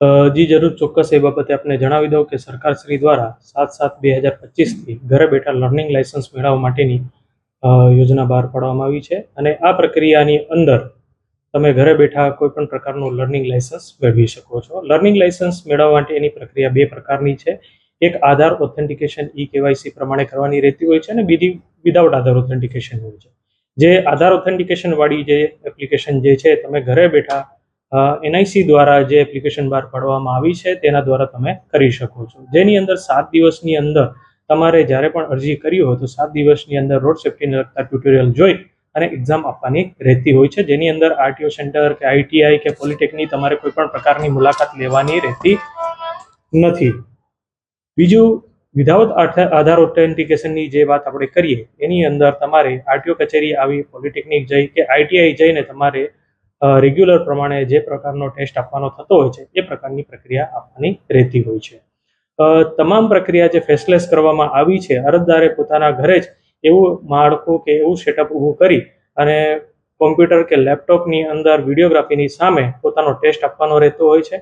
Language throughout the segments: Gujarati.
જી જરૂર, ચોક્કસ એ બાબતે આપને જણાવી દઉં કે સરકારશ્રી દ્વારા 7/7/2025 ઘરે બેઠા લર્નિંગ લાયસન્સ મેળવવા માટેની યોજના બહાર પાડવામાં આવી છે અને આ પ્રક્રિયાની અંદર તમે ઘરે બેઠા કોઈ પણ પ્રકારનું લર્નિંગ લાયસન્સ મેળવી શકો છો. લર્નિંગ લાયસન્સ મેળવવા માટેની પ્રક્રિયા બે પ્રકારની છે. એક આધાર ઓથેન્ટિકેશન કેવાયસી પ્રમાણે કરવાની રહેતી હોય છે અને બીજી વિધાઉટ આધાર ઓથેન્ટિકેશન હોય છે. જે આધાર ઓથેન્ટિકેશન વાળી જે એપ્લિકેશન જે છે, તમે ઘરે બેઠા એનઆઈસી દ્વારા જે એપ્લિકેશન બહાર પાડવામાં આવી છે તેના દ્વારા તમે કરી શકો છો. જેની અંદર 7 દિવસની અંદર તમારે જ્યારે પણ અરજી કરી હોય તો 7 દિવસની અંદર રોડ સેફ્ટીને લગતા ટ્યુટોરિયલ જોઈ અને એક્ઝામ આપવાની રહેતી હોય છે, જેની અંદર આરટીઓ સેન્ટર કે આઈટીઆઈ કે પોલિટેકનિક તમારે કોઈ પણ પ્રકારની મુલાકાત લેવાની રહેતી નથી. બીજું, વિધાઉટ આધાર ઓથેન્ટિકેશનની જે વાત આપણે કરીએ એની અંદર તમારે આરટીઓ કચેરી આવી, પોલિટેકનિક જઈ કે આઈટીઆઈ જઈને તમારે રેગ્યુલર પ્રમાણે જે પ્રકારનો ટેસ્ટ આપવાનો થતો હોય છે એ પ્રકારની પ્રક્રિયા આપવાની રહેતી હોય છે. તમામ પ્રક્રિયા જે ફેસલેસ કરવામાં આવી છે, અરજદારે પોતાના ઘરે જ એવું માળખું કે એવું સેટઅપ ઊભું કરી અને કોમ્પ્યુટર કે લેપટોપની અંદર વિડીયોગ્રાફીની સામે પોતાનો ટેસ્ટ આપવાનો રહેતો હોય છે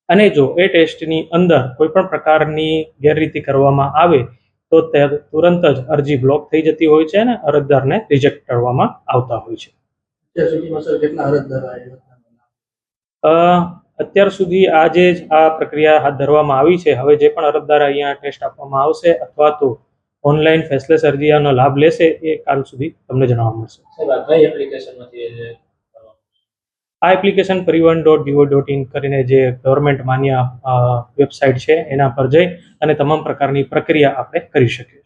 અને જો એ ટેસ્ટની અંદર કોઈ પણ પ્રકારની ગેરરીતિ કરવામાં આવે તો તુરંત જ અરજી બ્લોક થઈ જતી હોય છે અને અરજદારને રિજેક્ટ કરવામાં આવતા હોય છે. અત્યાર સુધી આજે જ આ પ્રક્રિયા હાથ ધરવામાં આવી છે. હવે જે પણ અરજદાર અહીંયા ટેસ્ટ આપવામાં આવશે અથવા તો ઓનલાઈન ફેસલેસ અરજીનો લાભ લેશે એ કાલ સુધી તમને જણાવવા મળશે. આ એપ્લિકેશન પરિવહન.gov.in કરીને જે ગવર્મેન્ટ માન્ય વેબસાઇટ છે એના પર જઈ અને તમામ પ્રકારની પ્રક્રિયા આપણે કરી શકીએ છીએ.